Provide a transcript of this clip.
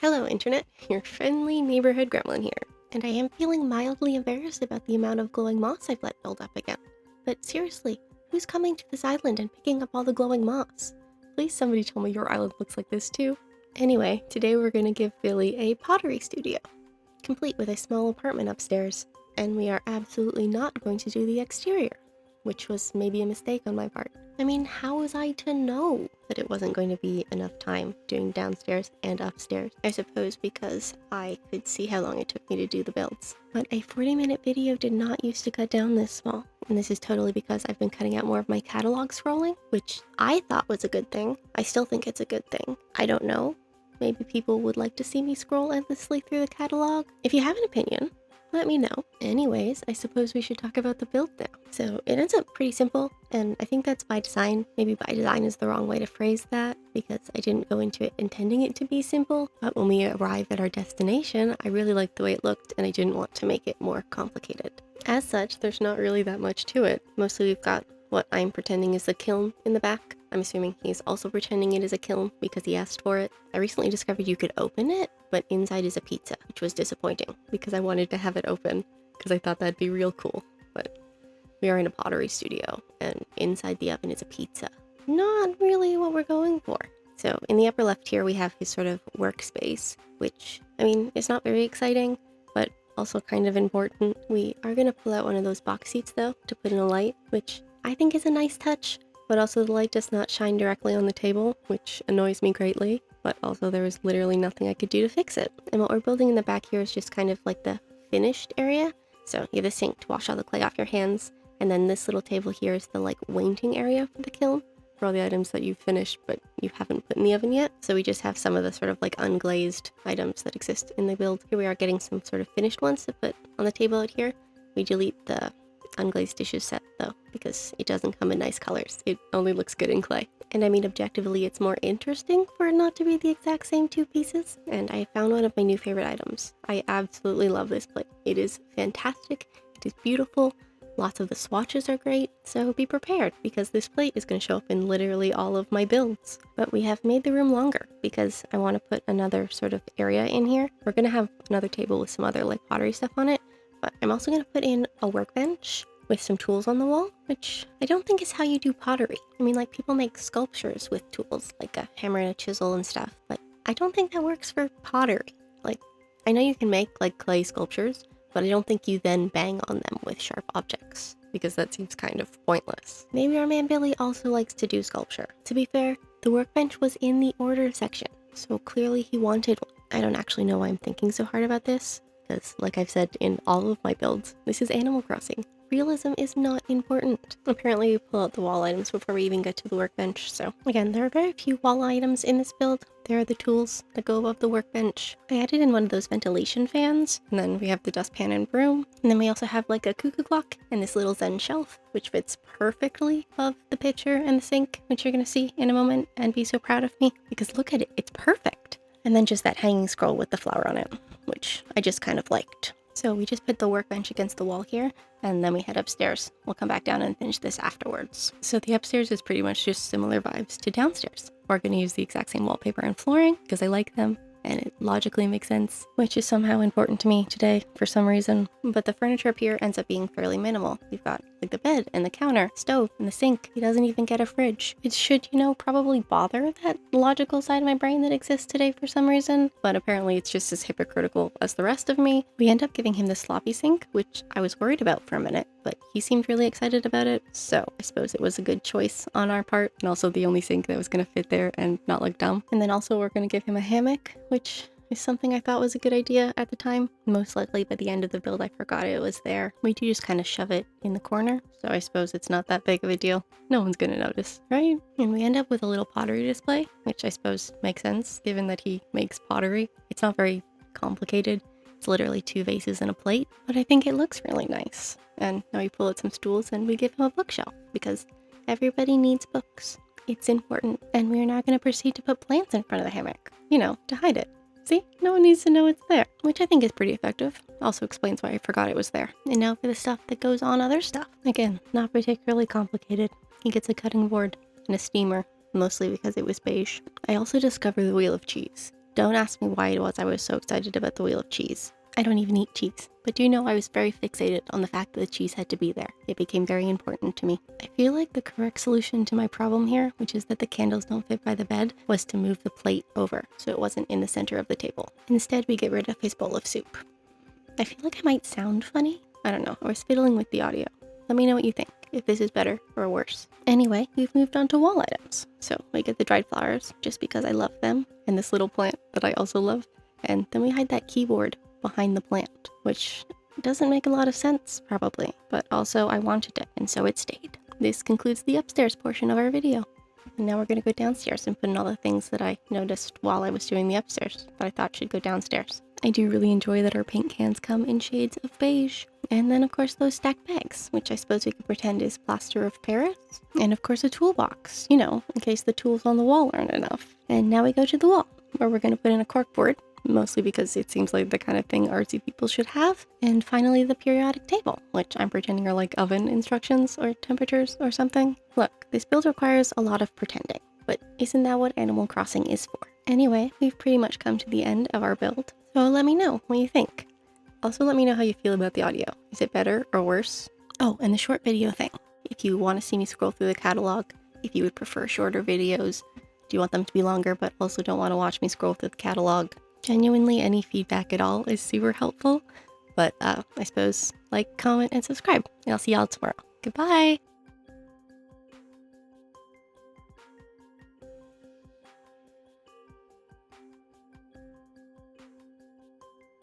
Hello Internet, your friendly neighborhood gremlin here, and I am feeling mildly embarrassed about the amount of glowing moss I've let build up again. But seriously, who's coming to this island and picking up all the glowing moss? Please somebody tell me your island looks like this too. Anyway, today we're gonna give Billy a pottery studio, complete with a small apartment upstairs, and we are absolutely not going to do the exterior, which was maybe a mistake on my part. I mean, how was I to know that it wasn't going to be enough time doing downstairs and upstairs? I suppose because I could see how long it took me to do the builds. But a 40-minute video did not used to cut down this small. And this is totally because I've been cutting out more of my catalog scrolling, which I thought was a good thing. I still think it's a good thing. I don't know. Maybe people would like to see me scroll endlessly through the catalog. If you have an opinion, let me know. Anyways, I suppose we should talk about the build now. So it ends up pretty simple, and I think that's by design. Maybe by design is the wrong way to phrase that, because I didn't go into it intending it to be simple, but when we arrived at our destination, I really liked the way it looked, and I didn't want to make it more complicated. As such, there's not really that much to it. Mostly we've got what I'm pretending is the kiln in the back. I'm assuming he's also pretending it is a kiln because he asked for it. I recently discovered you could open it, but inside is a pizza, which was disappointing because I wanted to have it open because I thought that'd be real cool. But we are in a pottery studio and inside the oven is a pizza. Not really what we're going for. So in the upper left here, we have his sort of workspace, which, I mean, is not very exciting, but also kind of important. We are going to pull out one of those box seats though to put in a light, which I think is a nice touch, but also the light does not shine directly on the table, which annoys me greatly, but also there was literally nothing I could do to fix it. And what we're building in the back here is just kind of like the finished area. So you have a sink to wash all the clay off your hands, and then this little table here is the like waiting area for the kiln, for all the items that you've finished but you haven't put in the oven yet. So we just have some of the sort of like unglazed items that exist in the build. Here we are getting some sort of finished ones to put on the table out here. We delete the unglazed dishes set though, because it doesn't come in nice colors. It only looks good in clay. And I mean, objectively, it's more interesting for it not to be the exact same two pieces. And I found one of my new favorite items. I absolutely love this plate. It is fantastic. It is beautiful. Lots of the swatches are great, so be prepared because this plate is going to show up in literally all of my builds. But we have made the room longer because I want to put another sort of area in here. We're going to have another table with some other like pottery stuff on it, but I'm also going to put in a workbench with some tools on the wall, which I don't think is how you do pottery. I mean, like, people make sculptures with tools, like a hammer and a chisel and stuff, but I don't think that works for pottery. Like, I know you can make, like, clay sculptures, but I don't think you then bang on them with sharp objects, because that seems kind of pointless. Maybe our man Billy also likes to do sculpture. To be fair, the workbench was in the order section, so clearly he wanted one. I don't actually know why I'm thinking so hard about this, because like I've said in all of my builds, this is Animal Crossing. Realism is not important. Apparently we pull out the wall items before we even get to the workbench, so again, there are very few wall items in this build. There are the tools that go above the workbench. I added in one of those ventilation fans, and then we have the dustpan and broom, and then we also have like a cuckoo clock and this little Zen shelf, which fits perfectly above the pitcher and the sink, which you're gonna see in a moment and be so proud of me, because look at it, it's perfect. And then just that hanging scroll with the flower on it, which I just kind of liked. So we just put the workbench against the wall here, and then we head upstairs. We'll come back down and finish this afterwards. So the upstairs is pretty much just similar vibes to downstairs. We're going to use the exact same wallpaper and flooring because I like them, and it logically makes sense, which is somehow important to me today for some reason. But the furniture up here ends up being fairly minimal. You've got like the bed and the counter, stove, and the sink. He doesn't even get a fridge. It should, probably bother that logical side of my brain that exists today for some reason, but apparently it's just as hypocritical as the rest of me. We end up giving him the sloppy sink, which I was worried about for a minute, but he seemed really excited about it, so I suppose it was a good choice on our part, and also the only sink that was going to fit there and not look dumb. And then also we're going to give him a hammock, which is something I thought was a good idea at the time. Most likely by the end of the build I forgot it was there. We do just kind of shove it in the corner, so I suppose it's not that big of a deal. No one's gonna notice, right? And we end up with a little pottery display, which I suppose makes sense given that he makes pottery. It's not very complicated. It's literally 2 vases and a plate, but I think it looks really nice. And now we pull out some stools and we give him a bookshelf because everybody needs books. It's important. And we are now going to proceed to put plants in front of the hammock, to hide it. See, no one needs to know it's there, which I think is pretty effective. Also explains why I forgot it was there. And now for the stuff that goes on other stuff. Again, not particularly complicated. He gets a cutting board and a steamer, mostly because it was beige. I also discovered the wheel of cheese. Don't ask me why it was I was so excited about the wheel of cheese. I don't even eat cheese, but do know I was very fixated on the fact that the cheese had to be there. It became very important to me. I feel like the correct solution to my problem here, which is that the candles don't fit by the bed, was to move the plate over so it wasn't in the center of the table. Instead, we get rid of his bowl of soup. I feel like I might sound funny. I don't know, I was fiddling with the audio. Let me know what you think, if this is better or worse. Anyway, we've moved on to wall items. So we get the dried flowers, just because I love them, and this little plant that I also love. And then we hide that keyboard behind the plant, which doesn't make a lot of sense, probably, but also I wanted it, and so it stayed. This concludes the upstairs portion of our video. And now we're gonna go downstairs and put in all the things that I noticed while I was doing the upstairs that I thought should go downstairs. I do really enjoy that our paint cans come in shades of beige. And then of course those stacked bags, which I suppose we could pretend is plaster of Paris. And of course a toolbox, you know, in case the tools on the wall aren't enough. And now we go to the wall, where we're gonna put in a corkboard, mostly because it seems like the kind of thing artsy people should have. And finally the periodic table, which I'm pretending are like oven instructions or temperatures or something. Look, this build requires a lot of pretending, but isn't that what Animal Crossing is for? Anyway, we've pretty much come to the end of our build, so let me know what you think. Also let me know how you feel about the audio. Is it better or worse? Oh, and the short video thing. If you want to see me scroll through the catalog, if you would prefer shorter videos, do you want them to be longer but also don't want to watch me scroll through the catalog? Genuinely, any feedback at all is super helpful. But I suppose like, comment, and subscribe. And I'll see y'all tomorrow. Goodbye!